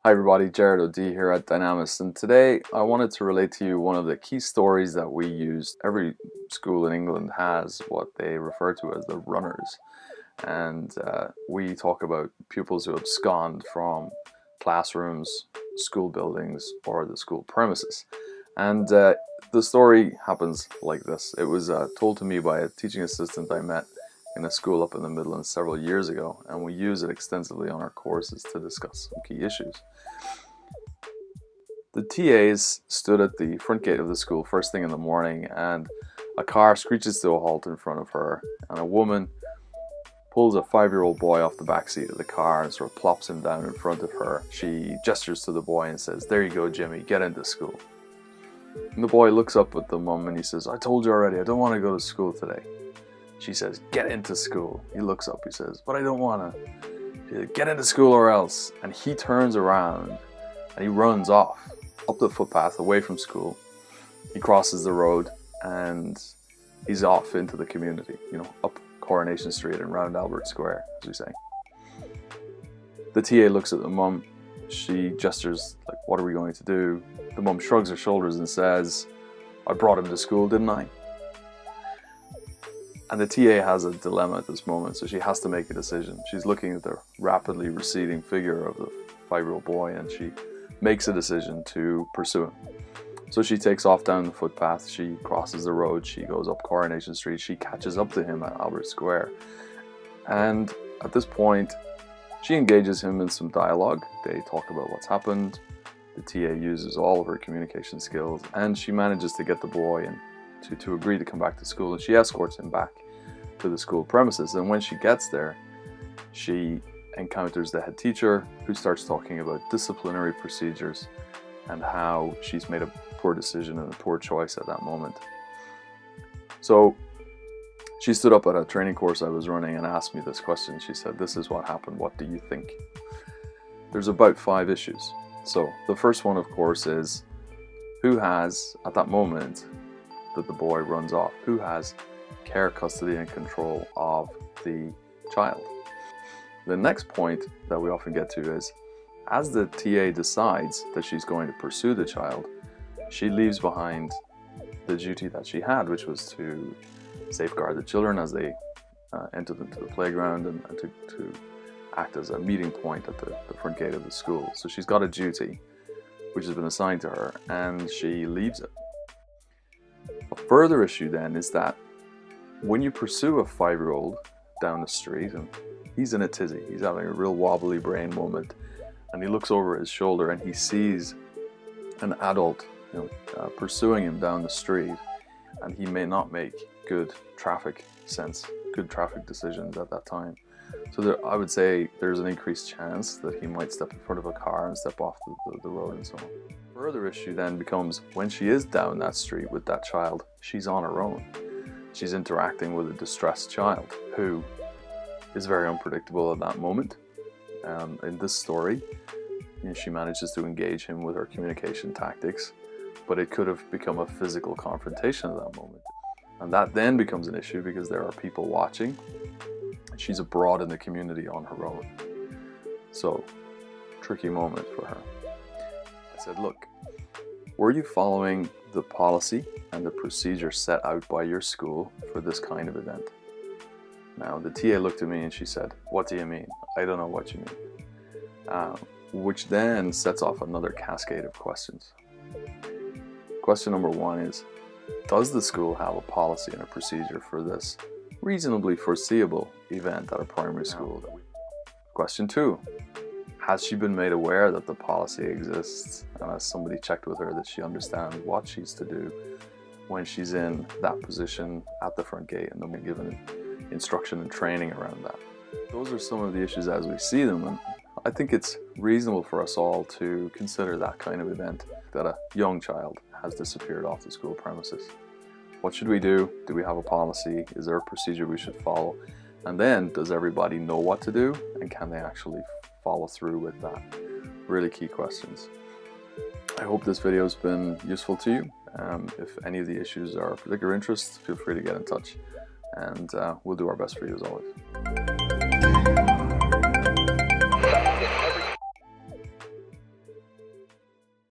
Hi everybody, Jared O'D here at Dynamis, and today I wanted to relate to you one of the key stories that we use. Every school in England has what they refer to as the runners, and we talk about pupils who abscond from classrooms, school buildings, or the school premises. And the story happens like this. It was told to me by a teaching assistant I met in a school up in the Midlands several years ago, and we use it extensively on our courses to discuss some key issues. The TAs stood at the front gate of the school first thing in the morning, and a car screeches to a halt in front of her, and a woman pulls a 5-year-old boy off the back seat of the car and sort of plops him down in front of her. She gestures to the boy and says, "There you go, Jimmy, get into school." And the boy looks up at the mum and he says, "I told you already, I don't want to go to school today." She says, "Get into school." He looks up, he says, "But I don't want to." She says, "Get into school or else." And he turns around and he runs off up the footpath away from school. He crosses the road and he's off into the community, up Coronation Street and round Albert Square, as we say. The TA looks at the mum. She gestures like, "What are we going to do?" The mum shrugs her shoulders and says, "I brought him to school, didn't I?" And the TA has a dilemma at this moment, so she has to make a decision. She's looking at the rapidly receding figure of the 5-year-old boy, and she makes a decision to pursue him. So she takes off down the footpath, she crosses the road, she goes up Coronation Street, she catches up to him at Albert Square. And at this point, she engages him in some dialogue. They talk about what's happened. The TA uses all of her communication skills, and she manages to get the boy to agree to come back to school, and she escorts him back to the school premises. And when she gets there, she encounters the head teacher, who starts talking about disciplinary procedures and how she's made a poor decision and a poor choice at that moment. So she stood up at a training course I was running and asked me this question. She said, "This is what happened, what do you think?" There's about 5 issues. So the first one, of course, is who has, at that moment that the boy runs off, who has care, custody and control of the child? The next point that we often get to is, as the TA decides that she's going to pursue the child, she leaves behind the duty that she had, which was to safeguard the children as they entered into the playground and to act as a meeting point at the front gate of the school. So she's got a duty which has been assigned to her, and she leaves it. A further issue then is that when you pursue a 5-year-old down the street, and he's in a tizzy, he's having a real wobbly brain moment, and he looks over his shoulder and he sees an adult pursuing him down the street, and he may not make good traffic decisions at that time. So I would say there's an increased chance that he might step in front of a car and step off the road and so on. Further issue then becomes when she is down that street with that child, she's on her own. She's interacting with a distressed child who is very unpredictable at that moment. In this story, she manages to engage him with her communication tactics, but it could have become a physical confrontation at that moment. And that then becomes an issue because there are people watching. She's abroad in the community on her own. So, tricky moment for her. I said, "Look, were you following the policy and the procedure set out by your school for this kind of event?" Now, the TA looked at me and she said, "What do you mean? I don't know what you mean." Which then sets off another cascade of questions. Question number 1 is, does the school have a policy and a procedure for this reasonably foreseeable event at a primary school? Question 2, has she been made aware that the policy exists, and has somebody checked with her that she understands what she's to do when she's in that position at the front gate, and then been given instruction and training around that? Those are some of the issues as we see them, and I think it's reasonable for us all to consider that kind of event, that a young child has disappeared off the school premises. What should we do? Do we have a policy? Is there a procedure we should follow? And then, does everybody know what to do? And can they actually follow through with that? Really key questions. I hope this video has been useful to you. If any of the issues are of particular interest, feel free to get in touch, and we'll do our best for you as always.